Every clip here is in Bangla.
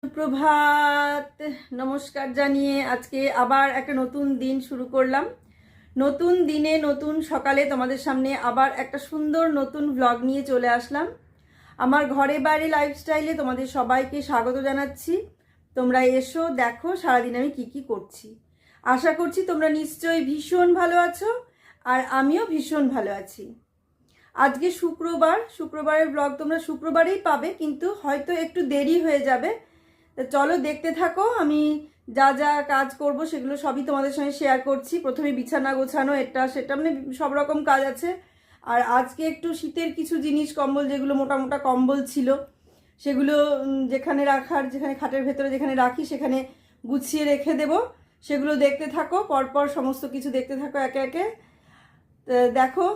সুপ্রভাত, নমস্কার জানিয়ে আজকে আবার একটা নতুন দিন শুরু করলাম। নতুন দিনে নতুন সকালে তোমাদের সামনে আবার একটা সুন্দর নতুন ব্লগ নিয়ে চলে আসলাম। আমার ঘরে বাইরে লাইফস্টাইলে তোমাদের সবাইকে স্বাগত জানাচ্ছি। তোমরা এসো, দেখো সারাদিন আমি কি করছি। আশা করছি তোমরা নিশ্চয়ই ভীষণ ভালো আছো, আর আমিও ভীষণ ভালো আছি। আজকে শুক্রবারের ব্লগ তোমরা শুক্রবারেই পাবে, কিন্তু হয়তো একটু দেরি হয়ে যাবে। চলো দেখতে থাকো, আমি যা যা কাজ করব সেগুলো সবই তোমাদের সঙ্গে শেয়ার করছি। প্রথমে বিছানা গোছানো, এটা সেটা মানে সব রকম কাজ আছে। আর আজকে একটু শীতের কিছু জিনিস, কম্বল যেগুলো মোটা মোটা কম্বল ছিল সেগুলো যেখানে খাটের ভেতরে যেখানে রাখি সেখানে গুছিয়ে রেখে দেব। সেগুলো দেখতে থাকো, পরপর সমস্ত কিছু দেখতে থাকো একে একে। দেখো,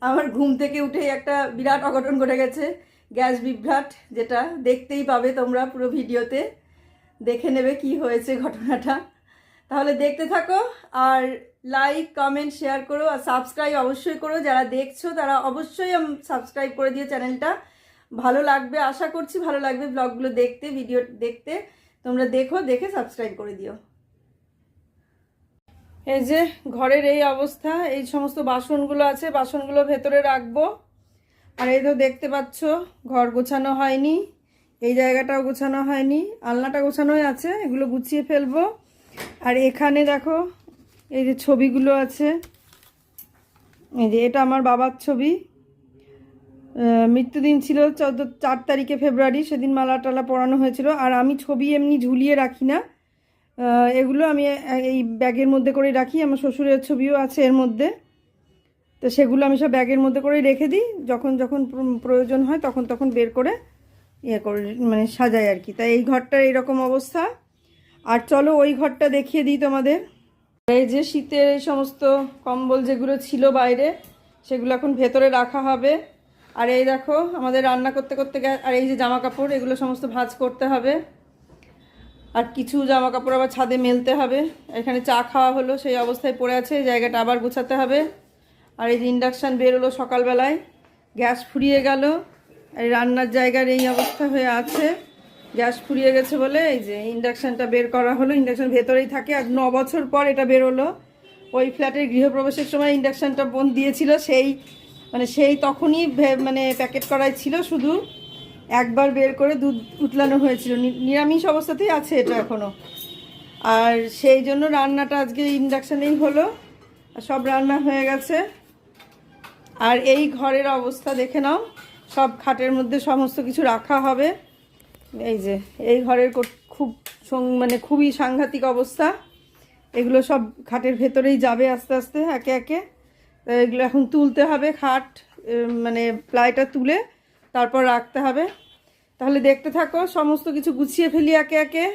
আমার ঘুম থেকে উঠেই একটা বিরাট অঘটন ঘটে গেছে, গ্যাস বিভ্রাট, যেটা দেখতেই পাবে তোমরা পুরো ভিডিওতে। দেখে নেবে কি হয়েছে ঘটনাটা। তাহলে দেখতে থাকো, আর লাইক কমেন্ট শেয়ার করো, আর সাবস্ক্রাইব অবশ্যই করো। যারা দেখছো তারা অবশ্যই সাবস্ক্রাইব করে দিও চ্যানেলটা। ভালো লাগবে, আশা করছি ভালো লাগবে ব্লগগুলো দেখতে, ভিডিও দেখতে। তোমরা দেখো, দেখে সাবস্ক্রাইব করে দিও। এই যে ঘরের এই অবস্থা, এই সমস্ত বাসনগুলো আছে, বাসনগুলো ভেতরে রাখবো। আর এই তো দেখতে পাচ্ছ ঘর গোছানো হয়নি, এই জায়গাটাও গোছানো হয়নি, আলনাটা গোছানোই আছে, এগুলো গুছিয়ে ফেলবো। আর এখানে দেখো এই যে ছবিগুলো আছে, এই যে এটা আমার বাবার ছবি। মৃত্যুদিন ছিল 4 তারিখে ফেব্রুয়ারি, সেদিন মালা টালা পরানো হয়েছিল। আর আমি ছবি এমনি ঝুলিয়ে রাখি না, এগুলো আমি এই ব্যাগের মধ্যে করে রাখি। আমার শ্বশুরের ছবিও আছে এর মধ্যে, তো সেগুলো আমি সব ব্যাগের মধ্যে করে রেখে দিই। যখন যখন প্রয়োজন হয় তখন তখন বের করে করে মানে সাজাই আর কি। তাই এই ঘরটার এইরকম অবস্থা। আর চলো ওই ঘরটা দেখিয়ে দিই তোমাদের। এই যে শীতের এই সমস্ত কম্বল যেগুলো ছিল বাইরে, সেগুলো এখন ভেতরে রাখা হবে। আর এই দেখো আমাদের রান্না করতে করতে আর এই যে জামা কাপড়, এগুলো সমস্ত ভাঁজ করতে হবে। আর কিছু জামা কাপড় আবার ছাদে মেলতে হবে। এখানে চা খাওয়া হলো, সেই অবস্থায় পড়ে আছে, এই জায়গাটা আবার গোছাতে হবে। আর এই যে ইন্ডাকশান বেরোলো সকালবেলায়, গ্যাস ফুরিয়ে গেল। এই রান্নার জায়গার এই অবস্থা হয়ে আছে, গ্যাস ফুরিয়ে গেছে বলে এই যে ইন্ডাকশানটা বের করা হলো। ইন্ডাকশান ভেতরেই থাকে, আর 9 বছর পর এটা বেরোলো। ওই ফ্ল্যাটের গৃহপ্রবেশের সময় ইন্ডাকশানটা বোন দিয়েছিল, সেই তখনই মানে প্যাকেট করাই ছিল, শুধু একবার বের করে দুধ উতলানো হয়েছিল। নিরামিষ অবস্থাতেই আছে এটা এখনও। আর সেই জন্য রান্নাটা আজকে ইন্ডাকশানেই হলো, সব রান্না হয়ে গেছে। আর এই ঘরের অবস্থা দেখে নাও, সব খাটের মধ্যে সমস্ত কিছু রাখা হবে। এই যে এই ঘরের মানে খুবই সাংঘাতিক অবস্থা। এগুলো সব খাটের ভেতরেই যাবে আস্তে আস্তে একে একে। এগুলো এখন তুলতে হবে, খাট মানে প্লাইটা তুলে তারপর রাখতে হবে। তাহলে দেখতে থাকো, সমস্ত কিছু গুছিয়ে ফেলি একে একে।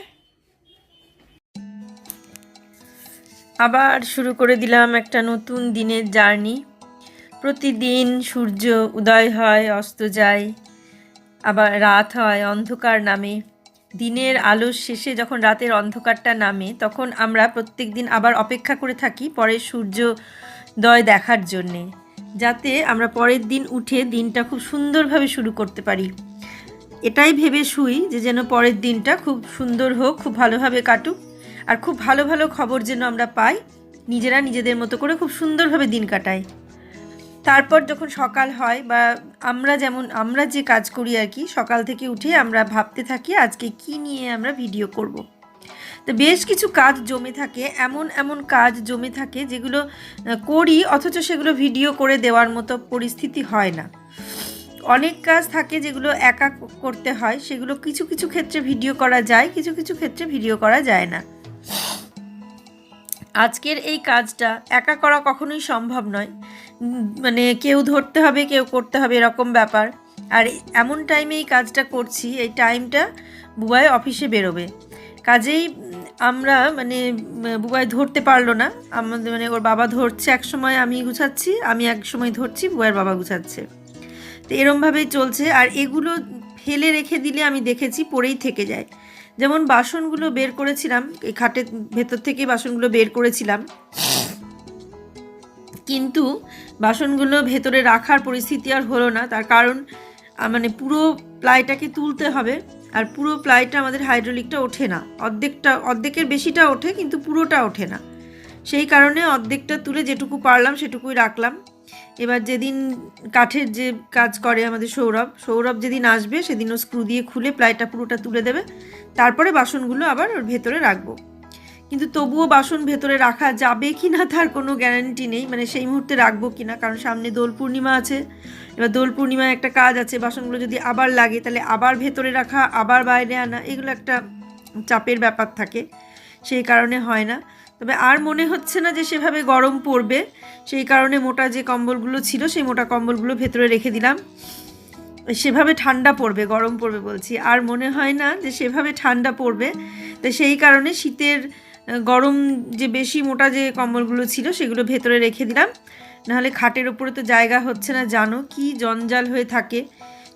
আবার শুরু করে দিলাম একটা নতুন দিনের জার্নি। প্রতিদিন সূর্য উদয় হয়, অস্ত যায়, আবার রাত হয়, অন্ধকার নামে। দিনের আলোর শেষে যখন রাতের অন্ধকারটা নামে, তখন আমরা প্রত্যেক দিন আবার অপেক্ষা করে থাকি পরের সূর্যোদয় দেখার জন্যে, যাতে আমরা পরের দিন উঠে দিনটা খুব সুন্দরভাবে শুরু করতে পারি। এটাই ভেবে শুই যে যেন পরের দিনটা খুব সুন্দর হোক, খুব ভালোভাবে কাটুক, আর খুব ভালো ভালো খবর যেন আমরা পাই, নিজেরা নিজেদের মতো করে খুব সুন্দরভাবে দিন কাটাই। তারপর যখন সকাল হয়, বা আমরা যে কাজ করি আর কি, সকাল থেকে উঠে আমরা ভাবতে থাকি আজকে কি নিয়ে আমরা ভিডিও করব। তো বেশ কিছু কাজ জমে থাকে, এমন কাজ জমে থাকে যেগুলো করি, অথচ সেগুলো ভিডিও করে দেওয়ার মতো পরিস্থিতি হয় না। অনেক কাজ থাকে যেগুলো একা করতে হয়, সেগুলো কিছু কিছু ক্ষেত্রে ভিডিও করা যায়, কিছু কিছু ক্ষেত্রে ভিডিও করা যায় না। আজকের এই কাজটা একা করা কখনোই সম্ভব নয়, মানে কেউ ধরতে হবে, কেউ করতে হবে, এরকম ব্যাপার। আর এমন টাইমে এই কাজটা করছি, এই টাইমটা বুবাই অফিসে বেরোবে, কাজেই আমরা মানে বুবাই ধরতে পারলো না আমাদের, মানে ওর বাবা ধরছে এক সময়, আমি গুছাচ্ছি, আমি এক সময় ধরছি, বুবাইয়ের বাবা গুছাচ্ছে। তো এরমভাবেই চলছে। আর এগুলো ফেলে রেখে দিলে আমি দেখেছি পড়েই থেকে যায়। যেমন বাসনগুলো বের করেছিলাম, এই খাটের ভেতর থেকে বাসনগুলো বের করেছিলাম, কিন্তু বাসনগুলো ভেতরে রাখার পরিস্থিতি আর হলো না। তার কারণ মানে পুরো প্লাইটাকে তুলতে হবে, আর পুরো প্লাইটা আমাদের হাইড্রোলিকটা ওঠে না, অর্ধেকের বেশিটা ওঠে কিন্তু পুরোটা ওঠে না। সেই কারণে অর্ধেকটা তুলে যেটুকু পারলাম সেটুকুই রাখলাম। এবার যেদিন কাঠের যে কাজ করে আমাদের সৌরভ যেদিন আসবে সেদিন ও স্ক্রু দিয়ে খুলে প্লাইটা পুরোটা তুলে দেবে, তারপরে বাসনগুলো আবার ওর ভেতরে রাখবো। কিন্তু তবুও বাসন ভেতরে রাখা যাবে কি না তার কোনো গ্যারান্টি নেই, মানে সেই মুহূর্তে রাখবো কি না, কারণ সামনে দোল পূর্ণিমা আছে। এবার দোল পূর্ণিমায় একটা কাজ আছে, বাসনগুলো যদি আবার লাগে তাহলে আবার ভেতরে রাখা, আবার বাইরে আনা, এগুলো একটা চাপের ব্যাপার থাকে, সেই কারণে হয় না। তবে আর মনে হচ্ছে না যে সেভাবে গরম পড়বে, সেই কারণে মোটা যে কম্বলগুলো ছিল সেই মোটা কম্বলগুলো ভেতরে রেখে দিলাম। সেভাবে ঠান্ডা পড়বে, গরম পড়বে বলছি, আর মনে হয় না যে সেভাবে ঠান্ডা পড়বে। তো সেই কারণে শীতের গরম যে বেশি মোটা যে কম্বলগুলো ছিল সেগুলো ভেতরে রেখে দিলাম। নাহলে খাটের ওপরে তো জায়গা হচ্ছে না, জানো কি জঞ্জাল হয়ে থাকে।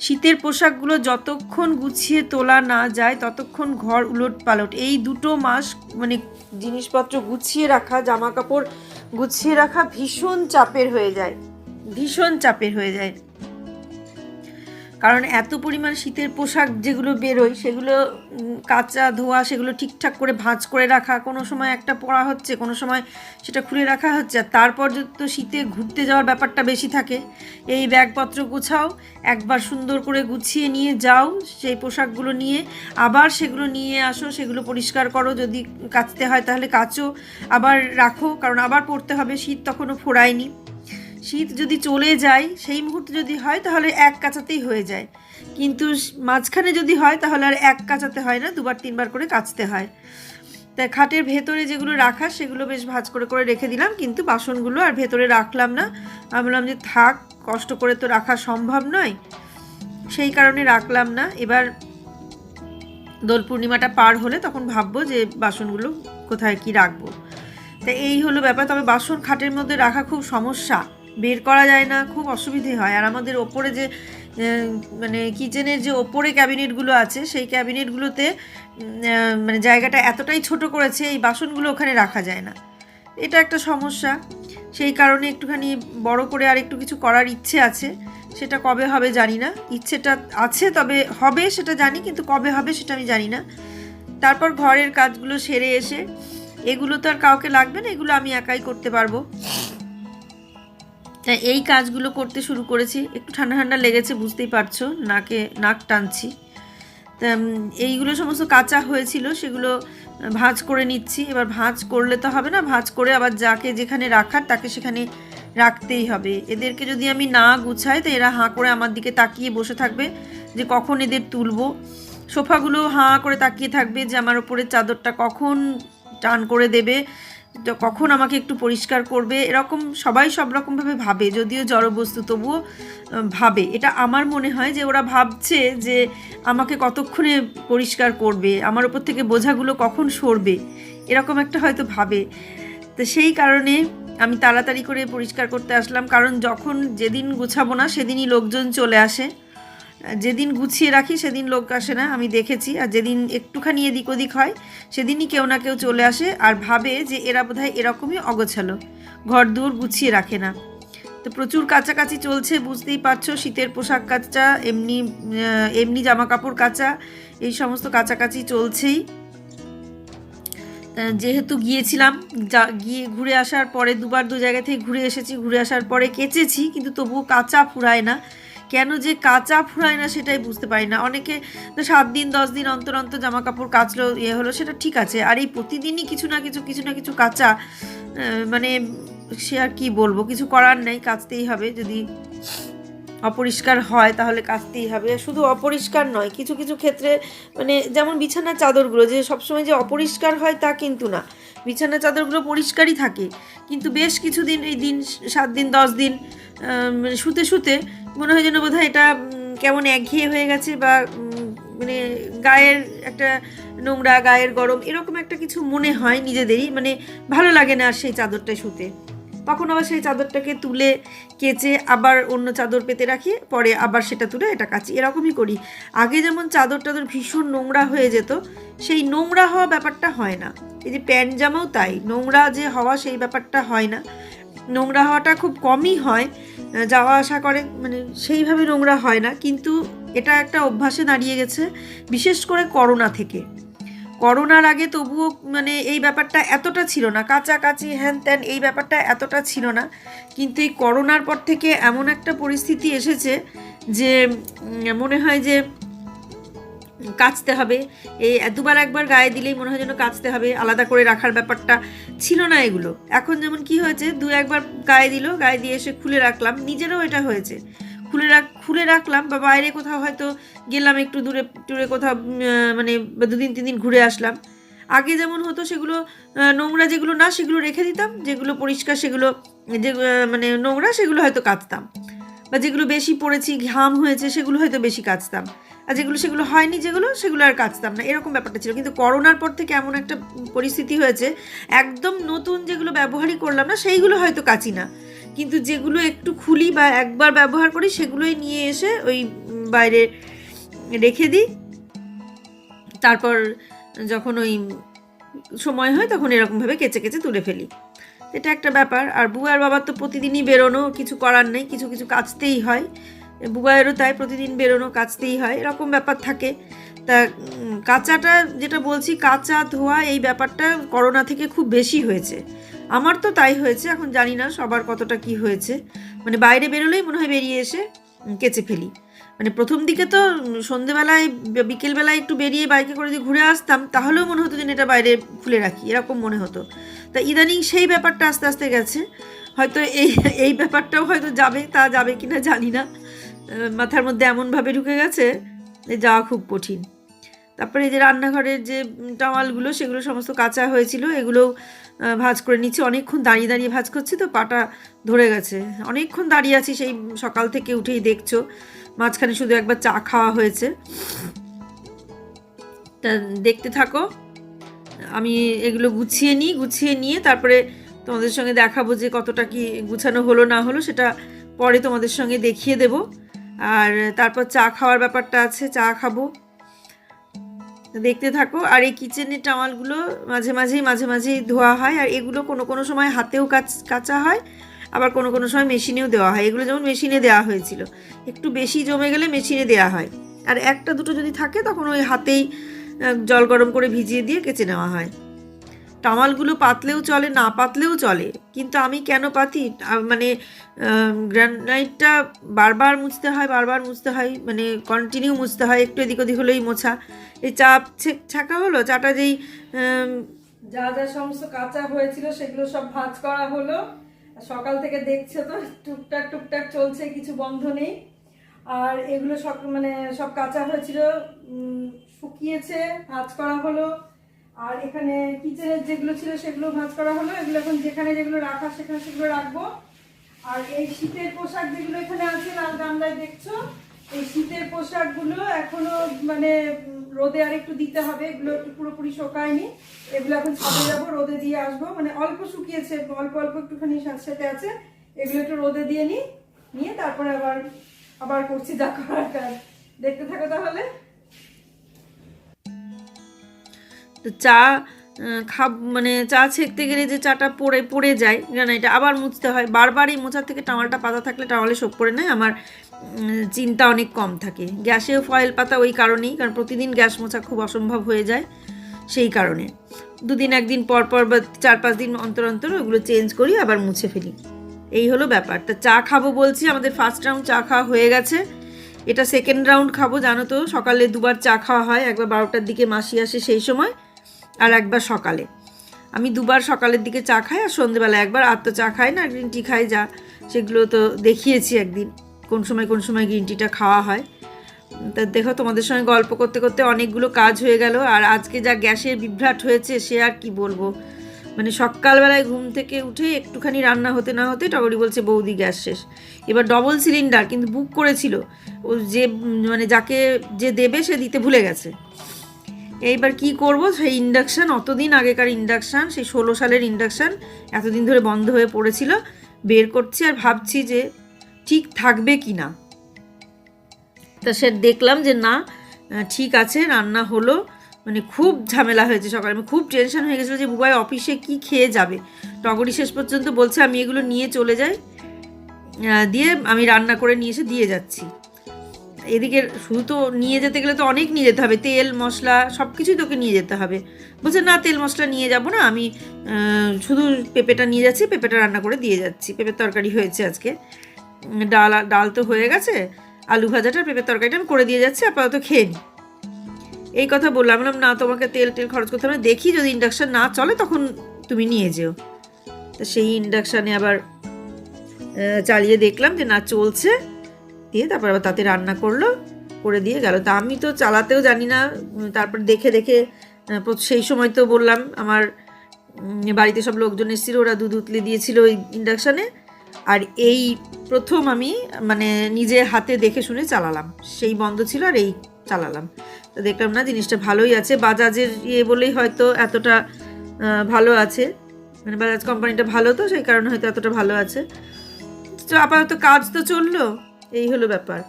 শীতের পোশাকগুলো যতক্ষণ গুছিয়ে তোলা না যায় ততক্ষণ ঘর উলট পালট। এই 2 মাস মানে জিনিসপত্র গুছিয়ে রাখা, জামা কাপড় গুছিয়ে রাখা ভীষণ চাপের হয়ে যায়, ভীষণ চাপের হয়ে যায়। কারণ এত পরিমাণ শীতের পোশাক যেগুলো বেরোয় সেগুলো কাচা ধোয়া, সেগুলো ঠিকঠাক করে ভাঁজ করে রাখা, কোনো সময় একটা পরা হচ্ছে, কোনো সময় সেটা খুলে রাখা হচ্ছে। আর তারপর তো শীতে ঘুরতে যাওয়ার ব্যাপারটা বেশি থাকে। এই ব্যাগপত্র গোছাও, একবার সুন্দর করে গুছিয়ে নিয়ে যাও সেই পোশাকগুলো নিয়ে, আবার সেগুলো নিয়ে আসো, সেগুলো পরিষ্কার করো, যদি কাচতে হয় তাহলে কাচো, আবার রাখো, কারণ আবার পরতে হবে। শীত তখনও ফোরায়নি। শীত যদি চলে যায় সেই মুহূর্তে যদি হয় তাহলে এক কাচাতেই হয়ে যায়, কিন্তু মাঝখানে যদি হয় তাহলে আর এক কাচাতে হয় না, 2-3বার করে কাচতে হয়। তাই খাটের ভেতরে যেগুলো রাখা সেগুলো বেশ ভাঁজ করে করে রেখে দিলাম, কিন্তু বাসনগুলো আর ভেতরে রাখলাম না। আমি বললাম যে থাক, কষ্ট করে তো রাখা সম্ভব নয়, সেই কারণে রাখলাম না। এবার দোল পূর্ণিমাটা পার হলে তখন ভাববো যে বাসনগুলো কোথায় কি রাখবো। তা এই হলো ব্যাপার। তবে বাসন খাটের মধ্যে রাখা খুব সমস্যা, বের করা যায় না, খুব অসুবিধে হয়। আর আমাদের ওপরে যে মানে কিচেনের যে ওপরে ক্যাবিনেটগুলো আছে সেই ক্যাবিনেটগুলোতে মানে জায়গাটা এতটাই ছোট করেছে, এই বাসনগুলো ওখানে রাখা যায় না, এটা একটা সমস্যা। সেই কারণে একটুখানি বড় করে আর একটু কিছু করার ইচ্ছে আছে, সেটা কবে হবে জানি না। ইচ্ছেটা আছে, তবে হবে সেটা জানি, কিন্তু কবে হবে সেটা আমি জানি না। তারপর ঘরের কাজগুলো সেরে এসে, এগুলো তো আর কাউকে লাগবে না, এগুলো আমি একাই করতে পারবো। এই কাজগুলো করতে শুরু করেছি। একটু ঠান্ডা ঠান্ডা লেগেছে, বুঝতেই পারছো, নাক টানছি। তা এইগুলো সমস্ত কাঁচা হয়েছিল, সেগুলো ভাঁজ করে নিচ্ছি। এবার ভাঁজ করলে তো হবে না, ভাঁজ করে আবার যাকে যেখানে রাখার তাকে সেখানে রাখতেই হবে। এদেরকে যদি আমি না গুছাই তো এরা হাঁ করে আমার দিকে তাকিয়ে বসে থাকবে যে কখন এদের তুলবো। সোফাগুলো হাঁ করে তাকিয়ে থাকবে যে আমার ওপরের চাদরটা কখন টান করে দেবে, কখন আমাকে একটু পরিষ্কার করবে। এরকম সবাই সব রকমভাবে ভাবে, যদিও জড়বস্তু তবুও ভাবে। এটা আমার মনে হয় যে ওরা ভাবছে যে আমাকে কতক্ষণে পরিষ্কার করবে, আমার ওপর থেকে বোঝাগুলো কখন সরবে, এরকম একটা হয়তো ভাবে। তো সেই কারণে আমি তাড়াতাড়ি করে পরিষ্কার করতে আসলাম, কারণ যেদিন গুছাবো না সেদিনই লোকজন চলে আসে। যেদিন গুছিয়ে রাখি সেদিন লোক আসে না, আমি দেখেছি। আর যেদিন একটুখানি এদিক ওদিক হয় সেদিনই কেউ না কেউ চলে আসে আর ভাবে যে এরা বোধহয় এরকমই অগোছালো, ঘর দূর গুছিয়ে রাখে না। তো প্রচুর কাচাকাচি চলছে, বুঝতেই পারছো। শীতের পোশাক কাচা, এমনি জামা কাপড় কাচা, এই সমস্ত কাচাকাচি চলছেই। যেহেতু গিয়েছিলাম, গিয়ে ঘুরে আসার পরে 2বার 2 জায়গা থেকে ঘুরে এসেছি, ঘুরে আসার পরে কেচেছি, কিন্তু তবুও কাচা ফুরায় না। কেন যে কাচা ফুরায় না সেটাই বুঝতে পারি না। অনেকে তো 7 দিন 10 দিন অন্তর অন্তর জামা কাপড় কাচলো, হলো, সেটা ঠিক আছে। আর এই প্রতিদিনই কিছু না কিছু কাচা, মানে সে আর কি বলবো, কিছু করার নেই, কাচতেই হবে। যদি অপরিষ্কার হয় তাহলে কাচতেই হবে। শুধু অপরিষ্কার নয়, কিছু কিছু ক্ষেত্রে মানে যেমন বিছানার চাদরগুলো যে সবসময় যে অপরিষ্কার হয় তা কিন্তু না, বিছানার চাদরগুলো পরিষ্কারই থাকে, কিন্তু বেশ কিছুদিন, এই 7 দিন 10 দিন শুতে শুতে মনে হয় যেন বোধহয় এটা কেমন একঘেয়ে হয়ে গেছে, বা মানে গায়ের একটা নোংরা, গায়ের গরম, এরকম একটা কিছু মনে হয় নিজেদেরই, মানে ভালো লাগে না আর সেই চাদরটায় শুতে। তখন আবার সেই চাদরটাকে তুলে কেচে আবার অন্য চাদর পেতে রাখি, পরে আবার সেটা তুলে এটা কাচি, এরকমই করি। আগে যেমন চাদর ভীষণ নোংরা হয়ে যেত, সেই নোংরা হওয়া ব্যাপারটা হয় না। এই যে প্যান্ট জামাও তাই, নোংরা যে হওয়া সেই ব্যাপারটা হয় না। নোংরা হওয়াটা খুব কমই হয়, যাওয়া আসা করে, মানে সেইভাবে নোংরা হয় না। কিন্তু এটা একটা অভ্যাসে দাঁড়িয়ে গেছে, বিশেষ করে করোনা থেকে। করোনার আগে তবুও মানে এই ব্যাপারটা এতটা ছিল না, কাছাকাছি হ্যান ত্যান এই ব্যাপারটা এতটা ছিল না, কিন্তু এই করোনার পর থেকে এমন একটা পরিস্থিতি এসেছে যে মনে হয় যে কাচতে হবে, এই দুবার একবার গায়ে দিলেই মনে হয় যেন কাচতে হবে, আলাদা করে রাখার ব্যাপারটা ছিল না এগুলো। এখন যেমন কি হয়েছে, দু একবার গায়ে দিল, গায়ে দিয়ে এসে খুলে রাখলাম, নিজেরও এটা হয়েছে, খুলে রাখলাম, বা বাইরে কোথাও হয়তো গেলাম একটু দূরে টুরে কোথাও, মানে 2 দিন 3 দিন ঘুরে আসলাম। আগে যেমন হতো সেগুলো নোংরা যেগুলো না সেগুলো রেখে দিতাম, যেগুলো পরিষ্কার সেগুলো, যে মানে নোংরা সেগুলো হয়তো কাচতাম, বা যেগুলো বেশি পড়েছি ঘাম হয়েছে সেগুলো হয়তো বেশি কাচতাম, আর সেগুলো হয়নি সেগুলো আর কাচতাম না, এরকম ব্যাপারটা ছিল। কিন্তু করোনার পর থেকে এমন একটা পরিস্থিতি হয়েছে, একদম নতুন যেগুলো ব্যবহারই করলাম না সেইগুলো হয়তো কাচি না, কিন্তু যেগুলো একটু খুলি বা একবার ব্যবহার করি সেগুলোই নিয়ে এসে ওই বাইরে রেখে দিই, তারপর যখন ওই সময় হয় তখন এরকমভাবে কেচে কেচে তুলে ফেলি। এটা একটা ব্যাপার। আর বুয়ার বাবার তো প্রতিদিনই বেরোনো, কিছু করার নেই, কিছু কিছু কাচতেই হয়, বুবাইয়েরও তাই, প্রতিদিন বেরোনো, কাচতেই হয়, এরকম ব্যাপার থাকে। তা কাচাটা যেটা বলছি, কাচা ধোয়া এই ব্যাপারটা করোনা থেকে খুব বেশি হয়েছে, আমার তো তাই হয়েছে, এখন জানি না সবার কতটা কি হয়েছে। মানে বাইরে বেরোলেই মনে হয় বেরিয়ে এসে কেচে ফেলি। মানে প্রথম দিকে তো সন্ধেবেলায় বিকেলবেলায় একটু বেরিয়ে বাইকে করে যদি ঘুরে আসতাম তাহলেও মনে হতো যে এটা বাইরে খুলে রাখি, এরকম মনে হতো। তা ইদানিং সেই ব্যাপারটা আস্তে আস্তে গেছে, হয়তো এই ব্যাপারটাও হয়তো যাবে, তা যাবে কিনা জানি না, মাথার মধ্যে এমনভাবে ঢুকে গেছে যে যাওয়া খুব কঠিন। তারপরে এই যে রান্নাঘরের যে টাওয়ালগুলো সেগুলো সমস্ত কাঁচা হয়েছিল, এগুলোও ভাঁজ করে নিচ্ছি। অনেকক্ষণ দাঁড়িয়ে দাঁড়িয়ে ভাঁজ করছি তো পাটা ধরে গেছে, অনেকক্ষণ দাঁড়িয়ে আছি, সেই সকাল থেকে উঠেই দেখছো, মাঝখানে শুধু একবার চা খাওয়া হয়েছে। তা দেখতে থাকো, আমি এগুলো গুছিয়ে নিয়ে তারপরে তোমাদের সঙ্গে দেখাবো যে কতটা কি গুছানো হলো না হলো, সেটা পরে তোমাদের সঙ্গে দেখিয়ে দেব। আর তারপর চা খাওয়ার ব্যাপারটা আছে, চা খাবো, দেখতে থাকো। আর এই কিচেনের টাওয়ালগুলো মাঝে মাঝেই ধোয়া হয়, আর এগুলো কোনো সময় হাতেও কাচা হয়, আবার কোনো সময় মেশিনেও দেওয়া হয়। এগুলো যেমন মেশিনে দেওয়া হয়েছিল, একটু বেশি জমে গেলে মেশিনে দেওয়া হয়, আর একটা দুটো যদি থাকে তখন ওই হাতেই জল গরম করে ভিজিয়ে দিয়ে কেচে নেওয়া হয়। টাওয়ালগুলো পাতলেও চলে, না পাতলেও চলে, কিন্তু আমি কেন পাতি, মানে গ্রানাইটটা বারবার মুছতে হয়, মানে কন্টিনিউ মুছতে হয়, একটু এদিক ওদিক হলেই মোছা। এই চা ছাঁকা হলো, চাটা যেই যা যা সমস্ত কাঁচা হয়েছিল সেগুলো সব ভাঁজ করা হলো। সকাল থেকে দেখছো তো টুকটাক চলছে, কিছু বন্ধ নেই। আর এগুলো সব কাঁচা হয়েছিল, শুকিয়েছে, ভাঁজ করা হলো। আর এখানে কিচেনের যেগুলো ছিল সেগুলো ভাঁজ করা হলো, এগুলো এখন যেগুলো রাখা সেগুলো রাখবো। আর এই শীতের পোশাক যেগুলো এখানে আছে লাল গামলায় দেখছো, এই শীতের পোশাকগুলো এখনো মানে রোদে আর একটু দিতে হবে, এগুলো একটু পুরোপুরি শোকায়নি, এগুলো এখন ছাদে যাবো, রোদে দিয়ে আসবো। মানে অল্প শুকিয়েছে, অল্প একটুখানি সাথে আছে, এগুলো একটু রোদে দিয়ে নিয়ে তারপরে আবার করছি যা করার কাজ। দেখতে থাকো তাহলে। তো চা মানে চা ছেঁকতে গেলে যে চাটা পড়ে যায় গ্রানাইটে, আবার মুছতে হয় বারবার। এই মোছার থেকে টাওয়ালটা পাতা থাকলে টাওয়ালে শোক পড়ে নেয়, আমার চিন্তা অনেক কম থাকে। গ্যাসেও ফয়েল পাতা ওই কারণেই, কারণ প্রতিদিন গ্যাস মোছা খুব অসম্ভব হয়ে যায়, সেই কারণে 2 দিন 1 দিন পর বা 4-5 দিন অন্তর ওগুলো চেঞ্জ করি, আবার মুছে ফেলি, এই হলো ব্যাপার। তা চা খাবো বলছি, আমাদের ফার্স্ট রাউন্ড চা খাওয়া হয়ে গেছে, এটা সেকেন্ড রাউন্ড খাবো। জানো তো সকালে 2বার চা খাওয়া হয়, একবার 12টার দিকে মাসি আসে সেই সময়, আর একবার সকালে। আমি 2বার সকালের দিকে চা খাই, আর সন্ধ্যেবেলা একবার। আর তো চা খাই না, গ্রিন টি খাই, যা সেগুলো তো দেখিয়েছি একদিন কোন সময় গ্রিন টিটা খাওয়া হয়। তা দেখো, তোমাদের সঙ্গে গল্প করতে করতে অনেকগুলো কাজ হয়ে গেল। আর আজকে যা গ্যাসের বিভ্রাট হয়েছে সে আর কি বলবো। মানে সকালবেলায় ঘুম থেকে উঠে একটুখানি রান্না হতে না হতে টগরি বলছে বৌদি গ্যাস শেষ। এবার ডবল সিলিন্ডার, কিন্তু বুক করেছিল ও, যে মানে যাকে যে দেবে সে দিতে ভুলে গেছে। এইবার কি করব, সেই ইন্ডাকশান, অতদিন আগেকার ইন্ডাকশান, সেই 16 সালের ইন্ডাকশান এতদিন ধরে বন্ধ হয়ে পড়েছিল, বের করছি আর ভাবছি যে ঠিক থাকবে কি না। তা সে দেখলাম যে না, ঠিক আছে, রান্না হলো। মানে খুব ঝামেলা হয়েছে সকালে, আমি খুব টেনশন হয়ে গেছিলো যে বুবাই অফিসে কি খেয়ে যাবে। টগরি শেষ পর্যন্ত বলছে আমি এগুলো নিয়ে চলে যাই, দিয়ে আমি রান্না করে নিয়ে এসে দিয়ে যাচ্ছি। এদিকে শুধু তো নিয়ে যেতে গেলে তো অনেক নিয়ে যেতে হবে, তেল মশলা সব কিছুই তোকে নিয়ে যেতে হবে। বলছে না তেল মশলা নিয়ে যাব না, আমি শুধু পেঁপেটা নিয়ে যাচ্ছি, পেঁপেটা রান্না করে দিয়ে যাচ্ছি। পেঁপের তরকারি হয়েছে আজকে, ডাল তো হয়ে গেছে, আলু ভাজাটা পেঁপের তরকারিটা আমি করে দিয়ে যাচ্ছি, আপাতত খেয়ে নি। এই কথা বললাম না, তোমাকে তেল খরচ করতে হবে, দেখি যদি ইন্ডাকশান না চলে তখন তুমি নিয়ে যেও। তা সেই ইন্ডাকশানে আবার চালিয়ে দেখলাম যে না চলছে, দিয়ে তারপর আবার তাতে রান্না করলো, করে দিয়ে গেল। তা আমি তো চালাতেও জানি না, তারপর দেখে দেখে সেই সময় তো বললাম আমার বাড়িতে সব লোকজন এসেছিলো, ওরা দুধ উতলে দিয়েছিল ওই ইন্ডাকশানে, আর এই প্রথম আমি মানে নিজে হাতে দেখে শুনে চালালাম, সেই বন্ধ ছিল আর এই চালালাম। তো দেখলাম না জিনিসটা ভালোই আছে, বাজাজের বলেই হয়তো এতটা ভালো আছে, মানে বাজাজ কোম্পানিটা ভালো, তো সেই কারণে হয়তো এতটা ভালো আছে। তো আপাতত কাজ তো চললো, এই হলো ব্যাপার।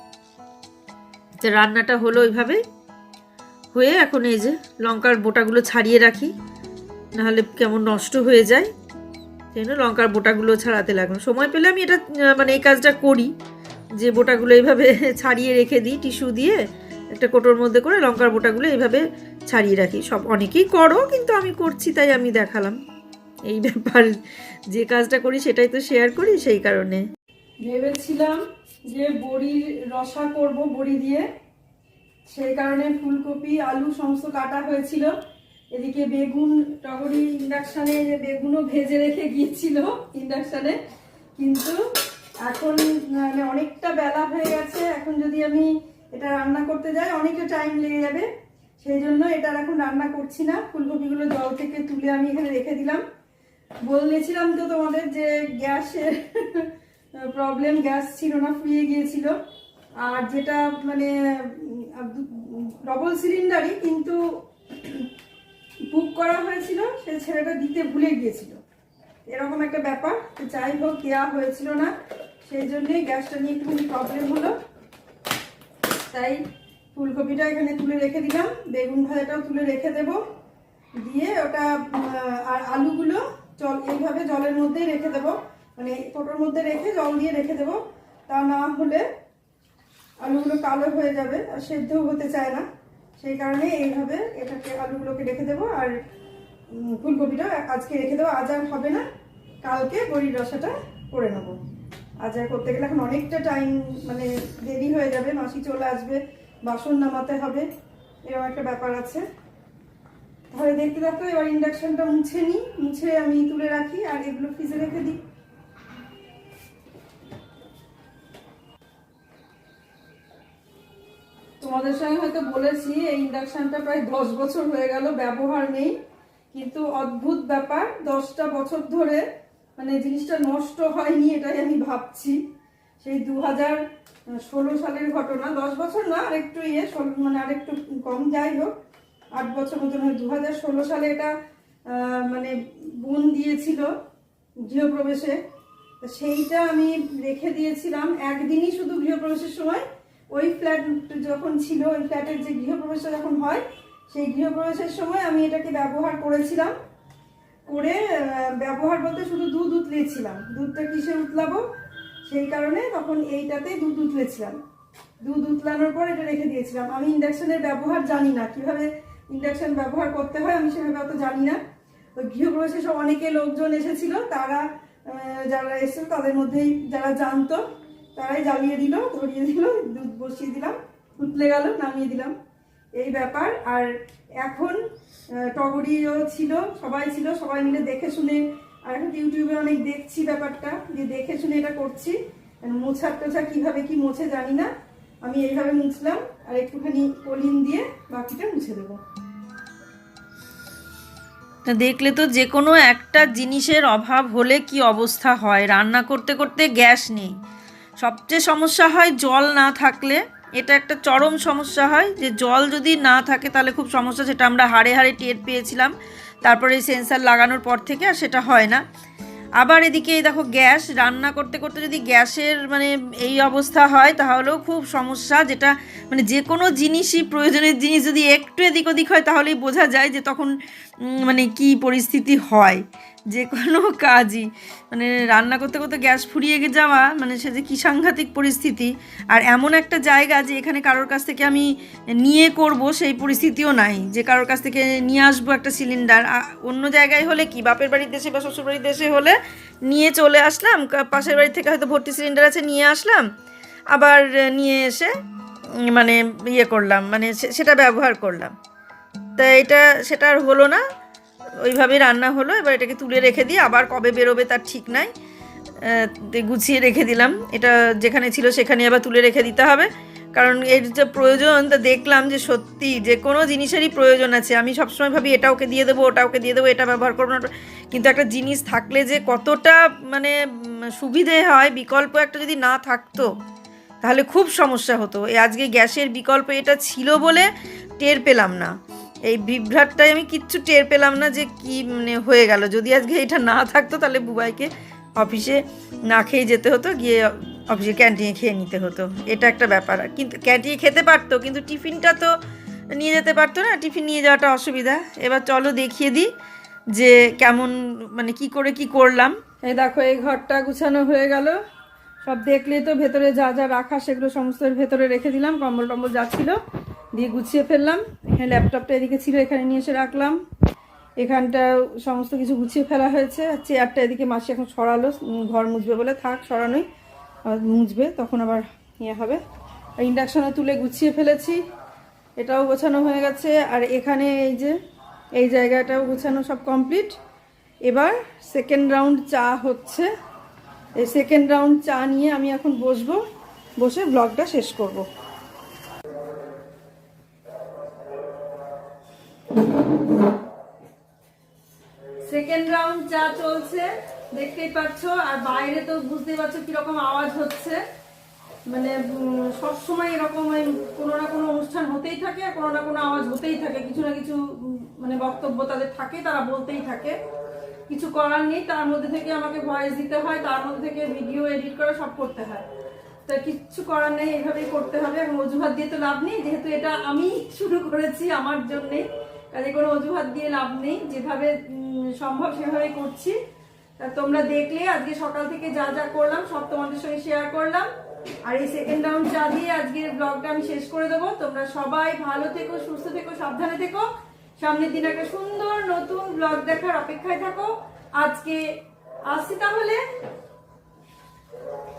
তো রান্নাটা হলো ওইভাবে হয়ে, এখন এই যে লঙ্কার বোটাগুলো ছাড়িয়ে রাখি, নাহলে কেমন নষ্ট হয়ে যায়, সেই জন্য লঙ্কার বোটাগুলো ছাড়াতে লাগলো। সময় পেলে আমি এটা মানে এই কাজটা করি, যে বোটাগুলো এইভাবে ছাড়িয়ে রেখে দিই টিস্যু দিয়ে একটা কোটোর মধ্যে করে, লঙ্কার বোটাগুলো এইভাবে ছাড়িয়ে রাখি। সব অনেকেই করো, কিন্তু আমি করছি তাই আমি দেখালাম। এই ব্যাপার, যে কাজটা করি সেটাই তো শেয়ার করি, সেই কারণে। ভেবেছিলাম যে বড়ির রসা করব বড়ি দিয়ে, সেই কারণে ফুলকপি আলু সমস্ত কাটা হয়েছিল। এদিকে বেগুন টগরি ইন্ডাকশানে বেগুনও ভেজে রেখে গিয়েছিল ইন্ডাকশানে, কিন্তু এখন মানে অনেকটা বেলা হয়ে গেছে, এখন যদি আমি এটা রান্না করতে যাই অনেকটা টাইম লেগে যাবে, সেই জন্য এটা এখন রান্না করছি না। ফুলকপিগুলো জল থেকে তুলে আমি এখানে রেখে দিলাম। বলেছিলাম তো তোমাদের যে গ্যাসের প্রবলেম, গ্যাস ছিল না, ফুরিয়ে গিয়েছিল। আর যেটা মানে ডবল সিলিন্ডারই, কিন্তু বুক করা হয়েছিল, সে ছেলেটা দিতে ভুলে গিয়েছিল, এরকম একটা ব্যাপার। তো যাই হোক, দেওয়া হয়েছিল না, সেই জন্যই গ্যাসটা নিয়ে একটুখানি প্রবলেম হলো। তাই ফুলকপিটা এখানে তুলে রেখে দিলাম, বেগুন ভাজাটাও তুলে রেখে দেব, দিয়ে ওটা আর আলুগুলো এইভাবে জলের মধ্যেই রেখে দেবো, মানে কোটোর মধ্যে রেখে জল দিয়ে রেখে দেবো। তা না হলে আলুগুলো কালো হয়ে যাবে আর সেদ্ধও হতে চায় না, সেই কারণে এইভাবে এটাকে আলুগুলোকে রেখে দেবো। আর ফুলকপিটা আজকে রেখে দেবো, আজ আর হবে না, কালকে বড়ির রসাটা করে নেবো। আজ আর করতে গেলে এখন অনেকটা টাইম মানে দেরি হয়ে যাবে, মাসি চলে আসবে, বাসন নামাতে হবে, এরকম একটা ব্যাপার আছে। তাহলে দেখতে দেখতে এবার ইন্ডাকশনটা মুছে নিই, মুছে আমি তুলে রাখি আর এগুলো ফ্রিজে রেখে দিই। তোমাদের সঙ্গে হয়তো বলেছি এই ইন্ডাকশনটা প্রায় 10 বছর হয়ে গেল, ব্যবহার নেই, কিন্তু অদ্ভুত ব্যাপার, 10টা বছর ধরে মানে জিনিসটা নষ্ট হয়নি, এটাই আমি ভাবছি। সেই 2016 সালের ঘটনা, 10 বছর না, আরেকটু মানে আরেকটু কম, যাই হোক 8 বছর মতন হয়। 2016 সালে এটা মানে বোন দিয়েছিল গৃহপ্রবেশে, সেইটা আমি রেখে দিয়েছিলাম একদিনই, শুধু গৃহপ্রবেশের সময়। ওই ফ্ল্যাট যখন ছিল, ওই ফ্ল্যাটের যে গৃহপ্রবেশটা যখন হয়, সেই গৃহপ্রবেশের সময় আমি এটাকে ব্যবহার করেছিলাম। করে ব্যবহার বলতে শুধু দুধ উতলিয়েছিলাম, দুধটা কিসে উতলাবো, সেই কারণে তখন এইটাতেই দুধ উতলেছিলাম। দুধ উতলানোর পর এটা রেখে দিয়েছিলাম। আমি ইন্ডাকশনের ব্যবহার জানি না, কিভাবে ইন্ডাকশন ব্যবহার করতে হয় আমি সেভাবে অত জানি না। ওই গৃহপ্রবেশে সব অনেকে লোকজন এসেছিল, তারা যারা এসেছিল তাদের মধ্যেই যারা জানতো তারাই জ্বালিয়ে দিল, ধরিয়ে দিল, দুধ বসিয়ে দিলাম, উতলে গেল, নামিয়ে দিলাম, এই ব্যাপার। আর এখন টগরিও ছিল, সবাই মিলে দেখে শুনে, আর এখন ইউটিউবে অনেক দেখছি ব্যাপারটা, যে দেখে শুনে এটা করছি। মোছার টোছা কিভাবে কি মোছে জানি না, আমি এইভাবে মুছলাম আর একটুখানি কলিন দিয়ে বাকিটা মুছে দেবো। দেখলে তো, যে কোনো একটা জিনিসের অভাব হলে কি অবস্থা হয়। রান্না করতে করতে গ্যাস নেই, সবচেয়ে সমস্যা হয় জল না থাকলে, এটা একটা চরম সমস্যা হয়, যে জল যদি না থাকে তাহলে খুব সমস্যা, সেটা আমরা হাড়ে হাড়ে টের পেয়েছিলাম তারপরে এই সেন্সার লাগানোর পর থেকে, আর সেটা হয় না। আবার এদিকে এই দেখো গ্যাস, রান্না করতে করতে যদি গ্যাসের মানে এই অবস্থা হয় তাহলেও খুব সমস্যা, যেটা মানে যে কোনো জিনিসই, প্রয়োজনের জিনিস যদি একটু এদিক ওদিক হয় তাহলেই বোঝা যায় যে তখন মানে কি পরিস্থিতি হয়। যে কোনো কাজই, মানে রান্না করতে করতে গ্যাস ফুরিয়ে যাওয়া, মানে সে যে কী সাংঘাতিক পরিস্থিতি। আর এমন একটা জায়গা যে এখানে কারোর কাছ থেকে আমি নিয়ে করব সেই পরিস্থিতিও নাই, যে কারোর কাছ থেকে নিয়ে আসবো একটা সিলিন্ডার। অন্য জায়গায় হলে কি, বাপের বাড়ির দেশে বা শ্বশুর বাড়ির দেশে হলে নিয়ে চলে আসলাম, পাশের বাড়ি থেকে হয়তো ভর্তি সিলিন্ডার আছে, নিয়ে আসলাম, আবার নিয়ে এসে মানে ইয়ে করলাম, মানে সেটা ব্যবহার করলাম। তা এটা সেটা আর হলো না, ওইভাবেই রান্না হলো। এবার এটাকে তুলে রেখে দিই, আবার কবে বেরোবে তার ঠিক নাই, গুছিয়ে রেখে দিলাম। এটা যেখানে ছিল সেখানে আবার তুলে রেখে দিতে হবে, কারণ এর যে প্রয়োজন তা দেখলাম যে সত্যি যে কোনো জিনিসেরই প্রয়োজন আছে। আমি সবসময় ভাবি এটা ওকে দিয়ে দেবো, ওটা ওকে দিয়ে দেবো, এটা ব্যবহার করবো না, কিন্তু একটা জিনিস থাকলে যে কতটা মানে সুবিধে হয়, বিকল্প একটা যদি না থাকতো তাহলে খুব সমস্যা হতো। আজকে গ্যাসের বিকল্প এটা ছিল বলে টের পেলাম না, এই বিভ্রাটটাই আমি কিচ্ছু টের পেলাম না যে কি মানে হয়ে গেল। যদি আজকে এটা না থাকতো তাহলে বুবাইকে অফিসে না খেয়ে যেতে হতো, গিয়ে অফিসে ক্যান্টিনে খেয়ে নিতে হতো, এটা একটা ব্যাপার। কিন্তু ক্যান্টিনে খেতে পারতো, কিন্তু টিফিনটা তো নিয়ে যেতে পারতো না, টিফিন নিয়ে যাওয়াটা অসুবিধা। এবার চলো দেখিয়ে দিই যে কেমন মানে কি করে কি করলাম। এই দেখো, এই ঘরটা গুছানো হয়ে গেল। সব দেখলেই তো ভেতরে যা যা রাখা সেগুলো সমস্ত ভেতরে রেখে দিলাম, কম্বল টম্বল যা ছিল দিয়ে গুছিয়ে ফেললাম। এখানে ল্যাপটপটা এদিকে ছিল, এখানে নিয়ে এসে রাখলাম। এখানটা সমস্ত কিছু গুছিয়ে ফেলা হয়েছে। চেয়ারটা এদিকে মাসি এখন সরালো, ঘর মুছবে বলে, থাক সরানোই, মুছবে তখন আবার ইয়ে হবে। আর ইন্ডাকশনে তুলে গুছিয়ে ফেলেছি, এটাও গোছানো হয়ে গেছে। আর এখানে এই যে এই জায়গাটাও গোছানো সব কমপ্লিট। এবার সেকেন্ড রাউন্ড চা হচ্ছে, এই সেকেন্ড রাউন্ড চা নিয়ে আমি এখন বসবো, বসে ব্লগটা শেষ করব। সেকেন্ড রাউন্ড চা চলছে, দেখতেই পাচ্ছ। আর বাইরে তো বুঝতেই পারছো কিরকম আওয়াজ হচ্ছে, মানে সবসময় এরকম কোনো না কোনো অনুষ্ঠান হতেই থাকে, আর কোনো না কোনো আওয়াজ হতেই থাকে, কিছু না কিছু মানে বক্তব্য তাদের থাকে, তারা বলতেই থাকে। কিছু করার নেই, তার মধ্যে থেকে আমাকে ভয়েস দিতে হয়, তার মধ্যে থেকে ভিডিও এডিট করে সব করতে হয়। তা কিচ্ছু করার নেই, এইভাবেই করতে হবে। এবং অজুহাত দিয়ে তো লাভ নেই, যেহেতু এটা আমি শুরু করেছি আমার জন্যে, কাজে কোনো অজুহাত দিয়ে লাভ নেই। যেভাবে সম্ভব সেভাবেই করছি। তা তোমরা দেখলে আজকে সকাল থেকে যা যা করলাম সব তোমাদের সঙ্গে শেয়ার করলাম। আর এই সেকেন্ড রাউন্ড চা দিয়ে আজকের ব্লগটা আমি শেষ করে দেবো। তোমরা সবাই ভালো থেকো, সুস্থ থেকো, সাবধানে থেকো। সামনের দিন একটা সুন্দর নতুন ব্লগ দেখার অপেক্ষায় থাকো। আজকে আসছি তাহলে।